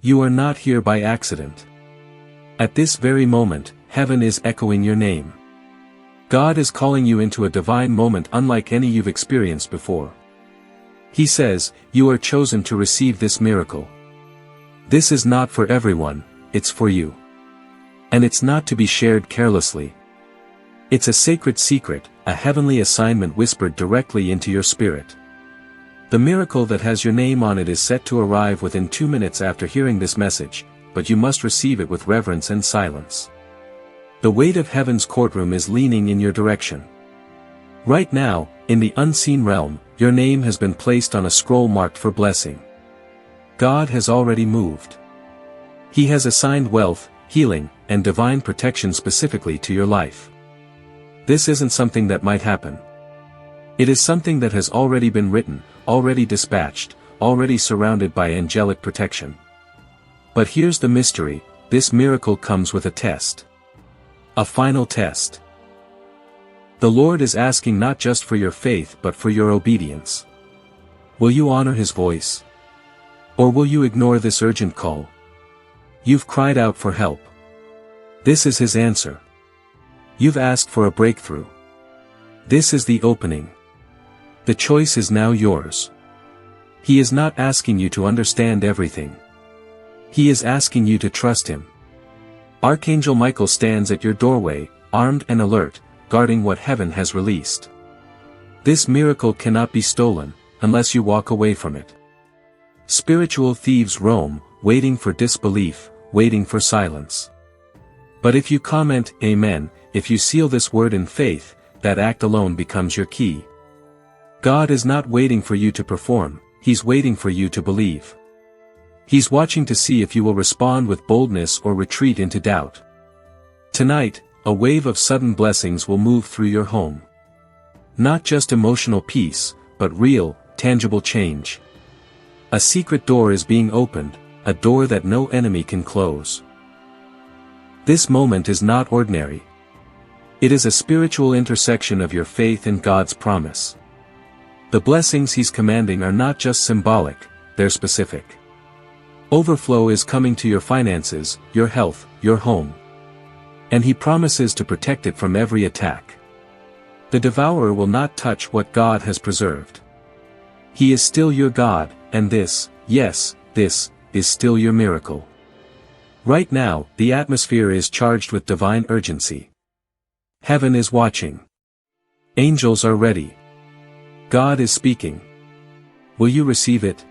You are not here by accident. At this very moment, heaven is echoing your name. God is calling you into a divine moment unlike any you've experienced before. He says, you are chosen to receive this miracle. This is not for everyone, it's for you. And it's not to be shared carelessly. It's a sacred secret, a heavenly assignment whispered directly into your spirit. The miracle that has your name on it is set to arrive within 2 minutes after hearing this message, but you must receive it with reverence and silence. The weight of heaven's courtroom is leaning in your direction. Right now, in the unseen realm, your name has been placed on a scroll marked for blessing. God has already moved. He has assigned wealth, healing, and divine protection specifically to your life. This isn't something that might happen. It is something that has already been written, already dispatched, already surrounded by angelic protection. But here's the mystery, this miracle comes with a test. A final test. The Lord is asking not just for your faith but for your obedience. Will you honor His voice? Or will you ignore this urgent call? You've cried out for help. This is His answer. You've asked for a breakthrough. This is the opening. The choice is now yours. He is not asking you to understand everything. He is asking you to trust Him. Archangel Michael stands at your doorway, armed and alert, guarding what heaven has released. This miracle cannot be stolen, unless you walk away from it. Spiritual thieves roam, waiting for disbelief, waiting for silence. But if you comment, Amen, if you seal this word in faith, that act alone becomes your key. God is not waiting for you to perform, He's waiting for you to believe. He's watching to see if you will respond with boldness or retreat into doubt. Tonight, a wave of sudden blessings will move through your home. Not just emotional peace, but real, tangible change. A secret door is being opened, a door that no enemy can close. This moment is not ordinary. It is a spiritual intersection of your faith and God's promise. The blessings He's commanding are not just symbolic, they're specific. Overflow is coming to your finances, your health, your home. And He promises to protect it from every attack. The devourer will not touch what God has preserved. He is still your God, and this, yes, this, is still your miracle. Right now, the atmosphere is charged with divine urgency. Heaven is watching. Angels are ready. God is speaking. Will you receive it?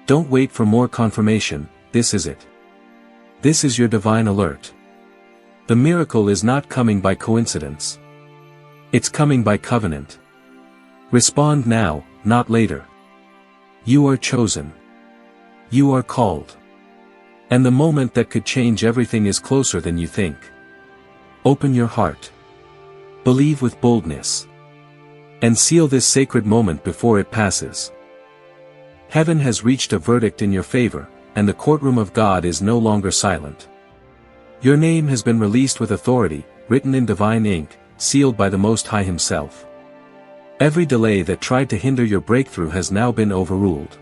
Don't wait for more confirmation, this is it. This is your divine alert. The miracle is not coming by coincidence. It's coming by covenant. Respond now, not later. You are chosen. You are called. And the moment that could change everything is closer than you think. Open your heart. Believe with boldness. And seal this sacred moment before it passes. Heaven has reached a verdict in your favor, and the courtroom of God is no longer silent. Your name has been released with authority, written in divine ink, sealed by the Most High Himself. Every delay that tried to hinder your breakthrough has now been overruled.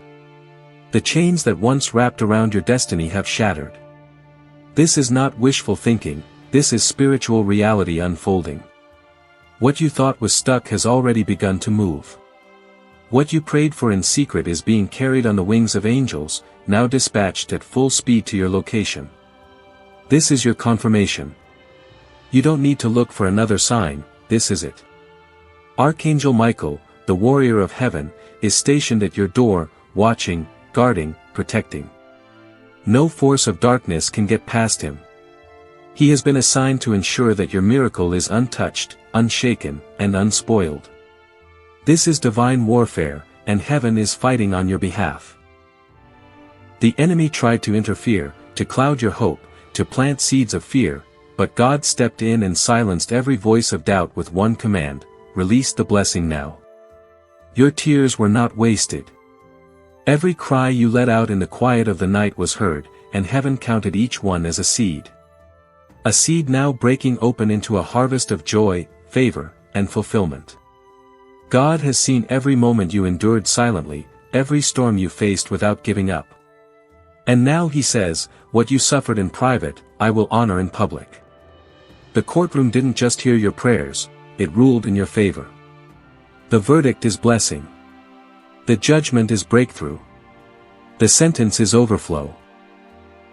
The chains that once wrapped around your destiny have shattered. This is not wishful thinking, this is spiritual reality unfolding. What you thought was stuck has already begun to move. What you prayed for in secret is being carried on the wings of angels, now dispatched at full speed to your location. This is your confirmation. You don't need to look for another sign, this is it. Archangel Michael, the warrior of heaven, is stationed at your door, watching, guarding, protecting. No force of darkness can get past him. He has been assigned to ensure that your miracle is untouched, unshaken, and unspoiled. This is divine warfare, and heaven is fighting on your behalf. The enemy tried to interfere, to cloud your hope, to plant seeds of fear, but God stepped in and silenced every voice of doubt with one command: release the blessing now. Your tears were not wasted. Every cry you let out in the quiet of the night was heard, and heaven counted each one as a seed. A seed now breaking open into a harvest of joy, favor, and fulfillment. God has seen every moment you endured silently, every storm you faced without giving up. And now he says, what you suffered in private, I will honor in public. The courtroom didn't just hear your prayers, it ruled in your favor. The verdict is blessing. The judgment is breakthrough. The sentence is overflow.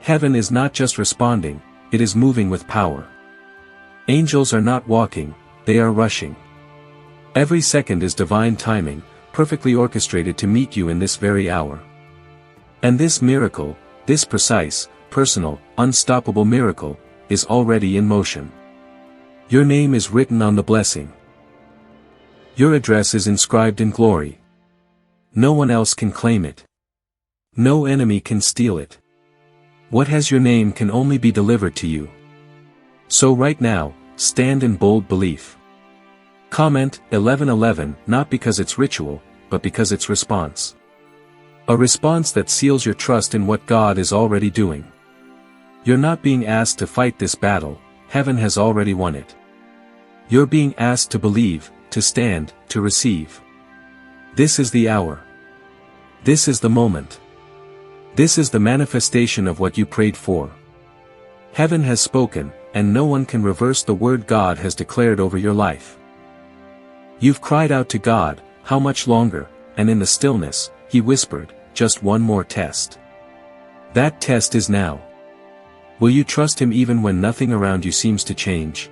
Heaven is not just responding, it is moving with power. Angels are not walking, they are rushing. Every second is divine timing, perfectly orchestrated to meet you in this very hour. And this miracle, this precise, personal, unstoppable miracle, is already in motion. Your name is written on the blessing. Your address is inscribed in glory. No one else can claim it. No enemy can steal it. What has your name can only be delivered to you. So right now, stand in bold belief. Comment 1111 not because it's ritual, but because it's response. A response that seals your trust in what God is already doing. You're not being asked to fight this battle, heaven has already won it. You're being asked to believe, to stand, to receive. This is the hour. This is the moment. This is the manifestation of what you prayed for. Heaven has spoken, and no one can reverse the word God has declared over your life. You've cried out to God, how much longer, and in the stillness, He whispered, just one more test. That test is now. Will you trust Him even when nothing around you seems to change?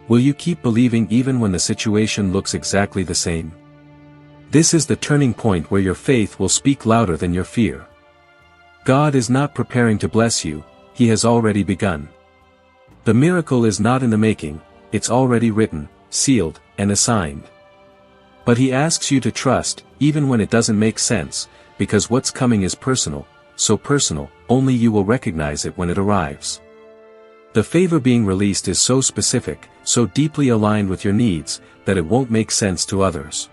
Will you keep believing even when the situation looks exactly the same? This is the turning point where your faith will speak louder than your fear. God is not preparing to bless you, He has already begun. The miracle is not in the making, it's already written, sealed, and assigned. But He asks you to trust, even when it doesn't make sense, because what's coming is personal, so personal, only you will recognize it when it arrives. The favor being released is so specific, so deeply aligned with your needs, that it won't make sense to others.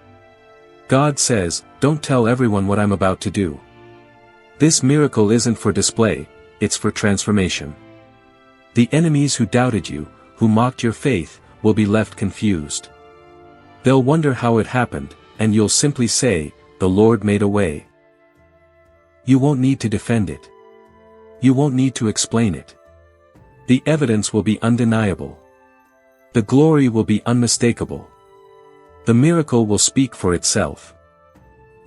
God says, don't tell everyone what I'm about to do. This miracle isn't for display, it's for transformation. The enemies who doubted you, who mocked your faith, will be left confused. They'll wonder how it happened, and you'll simply say, the Lord made a way. You won't need to defend it. You won't need to explain it. The evidence will be undeniable. The glory will be unmistakable. The miracle will speak for itself.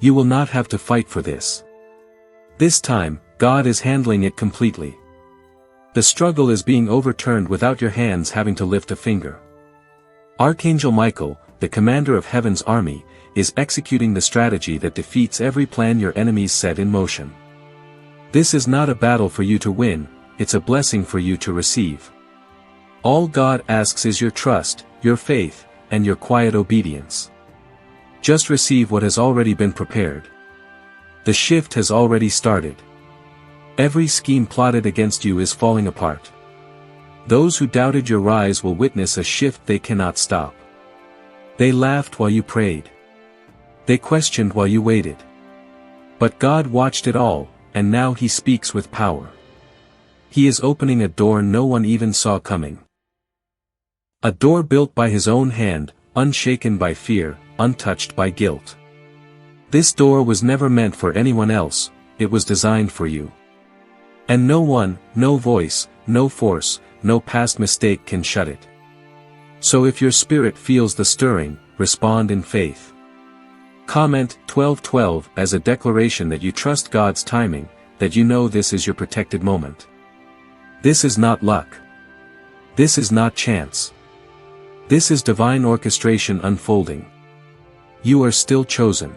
You will not have to fight for this. This time, God is handling it completely. The struggle is being overturned without your hands having to lift a finger. Archangel Michael, the commander of heaven's army, is executing the strategy that defeats every plan your enemies set in motion. This is not a battle for you to win, it's a blessing for you to receive. All God asks is your trust, your faith, and your quiet obedience. Just receive what has already been prepared. The shift has already started. Every scheme plotted against you is falling apart. Those who doubted your rise will witness a shift they cannot stop. They laughed while you prayed. They questioned while you waited. But God watched it all, and now He speaks with power. He is opening a door no one even saw coming. A door built by His own hand, unshaken by fear, untouched by guilt. This door was never meant for anyone else, it was designed for you. And no one, no voice, no force, no past mistake can shut it. So if your spirit feels the stirring, respond in faith. Comment 1212 as a declaration that you trust God's timing, that you know this is your protected moment. This is not luck. This is not chance. This is divine orchestration unfolding. You are still chosen.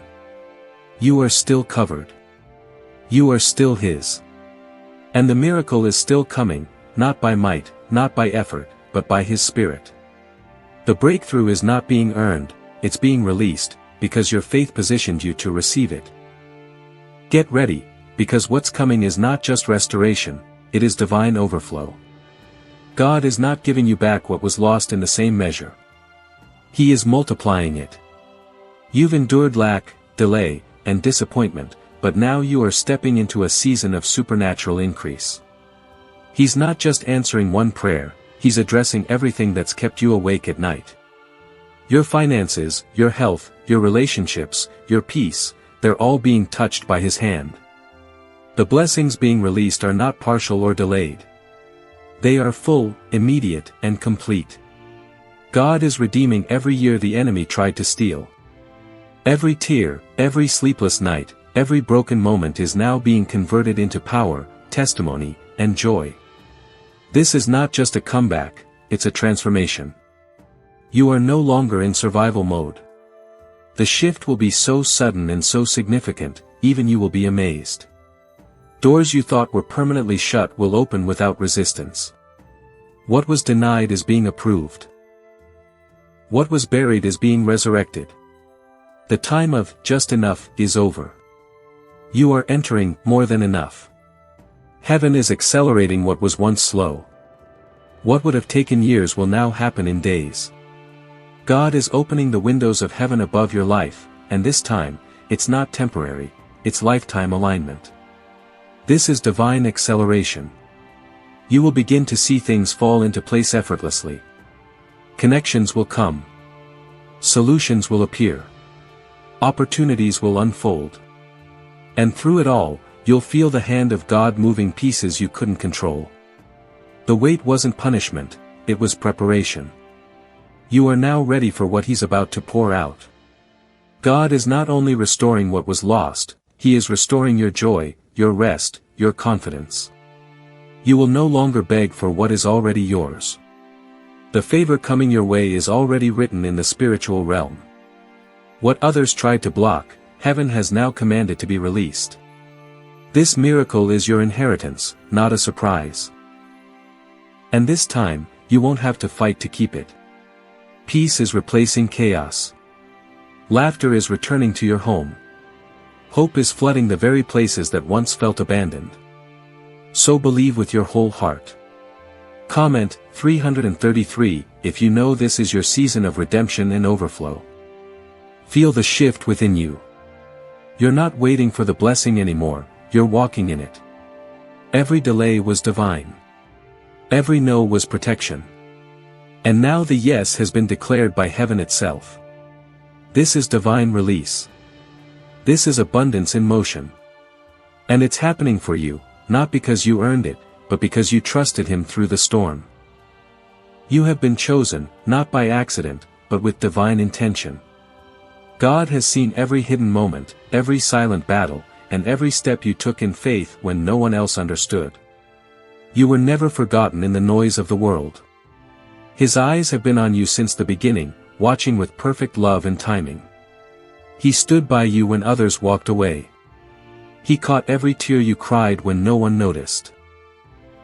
You are still covered. You are still His. And the miracle is still coming, not by might, not by effort, but by His Spirit. The breakthrough is not being earned, it's being released, because your faith positioned you to receive it. Get ready, because what's coming is not just restoration, it is divine overflow. God is not giving you back what was lost in the same measure. He is multiplying it. You've endured lack, delay, and disappointment, but now you are stepping into a season of supernatural increase. He's not just answering one prayer, He's addressing everything that's kept you awake at night. Your finances, your health, your relationships, your peace, they're all being touched by His hand. The blessings being released are not partial or delayed. They are full, immediate, and complete. God is redeeming every year the enemy tried to steal. Every tear, every sleepless night, every broken moment is now being converted into power, testimony, and joy. This is not just a comeback, it's a transformation. You are no longer in survival mode. The shift will be so sudden and so significant, even you will be amazed. Doors you thought were permanently shut will open without resistance. What was denied is being approved. What was buried is being resurrected. The time of just enough is over. You are entering more than enough. Heaven is accelerating what was once slow. What would have taken years will now happen in days. God is opening the windows of heaven above your life, and this time, it's not temporary, it's lifetime alignment. This is divine acceleration. You will begin to see things fall into place effortlessly. Connections will come. Solutions will appear. Opportunities will unfold. And through it all, you'll feel the hand of God moving pieces you couldn't control. The wait wasn't punishment, it was preparation. You are now ready for what He's about to pour out. God is not only restoring what was lost, He is restoring your joy, your rest, your confidence. You will no longer beg for what is already yours. The favor coming your way is already written in the spiritual realm. What others tried to block, heaven has now commanded to be released. This miracle is your inheritance, not a surprise. And this time, you won't have to fight to keep it. Peace is replacing chaos. Laughter is returning to your home. Hope is flooding the very places that once felt abandoned. So believe with your whole heart. Comment 333 if you know this is your season of redemption and overflow. Feel the shift within you. You're not waiting for the blessing anymore, you're walking in it. Every delay was divine. Every no was protection. And now the yes has been declared by heaven itself. This is divine release. This is abundance in motion. And it's happening for you, not because you earned it, but because you trusted Him through the storm. You have been chosen, not by accident, but with divine intention. God has seen every hidden moment, every silent battle, and every step you took in faith when no one else understood. You were never forgotten in the noise of the world. His eyes have been on you since the beginning, watching with perfect love and timing. He stood by you when others walked away. He caught every tear you cried when no one noticed.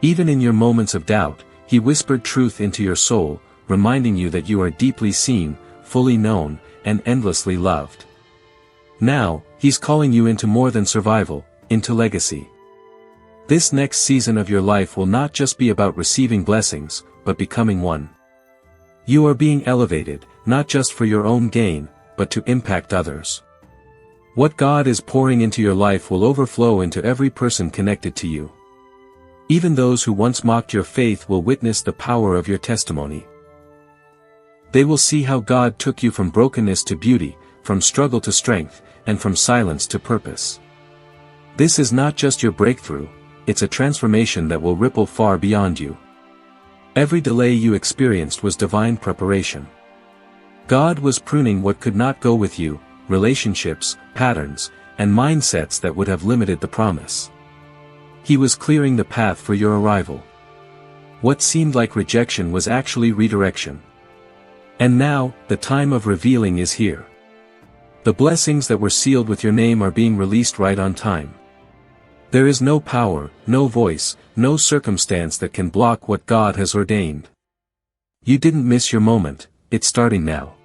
Even in your moments of doubt, He whispered truth into your soul, reminding you that you are deeply seen, fully known, and endlessly loved. Now, He's calling you into more than survival, into legacy. This next season of your life will not just be about receiving blessings, but becoming one. You are being elevated, not just for your own gain, but to impact others. What God is pouring into your life will overflow into every person connected to you. Even those who once mocked your faith will witness the power of your testimony. They will see how God took you from brokenness to beauty, from struggle to strength, and from silence to purpose. This is not just your breakthrough, it's a transformation that will ripple far beyond you. Every delay you experienced was divine preparation. God was pruning what could not go with you, relationships, patterns, and mindsets that would have limited the promise. He was clearing the path for your arrival. What seemed like rejection was actually redirection. And now, the time of revealing is here. The blessings that were sealed with your name are being released right on time. There is no power, no voice, no circumstance that can block what God has ordained. You didn't miss your moment, it's starting now.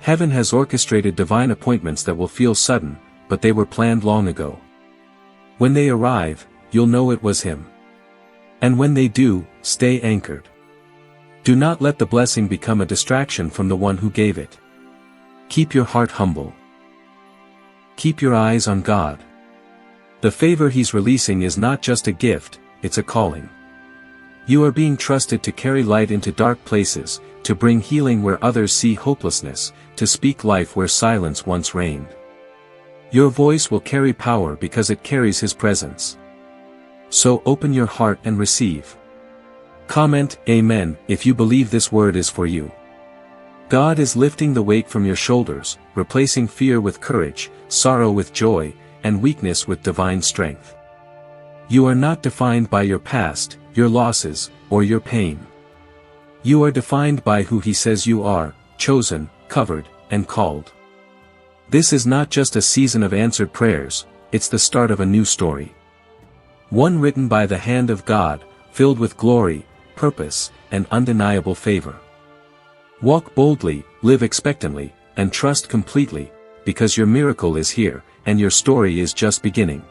Heaven has orchestrated divine appointments that will feel sudden, but they were planned long ago. When they arrive, you'll know it was Him. And when they do, stay anchored. Do not let the blessing become a distraction from the one who gave it. Keep your heart humble. Keep your eyes on God. The favor He's releasing is not just a gift, it's a calling. You are being trusted to carry light into dark places, to bring healing where others see hopelessness, to speak life where silence once reigned. Your voice will carry power because it carries His presence. So open your heart and receive. Comment Amen if you believe this word is for you. God is lifting the weight from your shoulders, replacing fear with courage, sorrow with joy, and weakness with divine strength. You are not defined by your past, your losses, or your pain. You are defined by who He says you are, chosen, covered, and called. This is not just a season of answered prayers, it's the start of a new story. One written by the hand of God, filled with glory, purpose, and undeniable favor. Walk boldly, live expectantly, and trust completely, because your miracle is here, and your story is just beginning.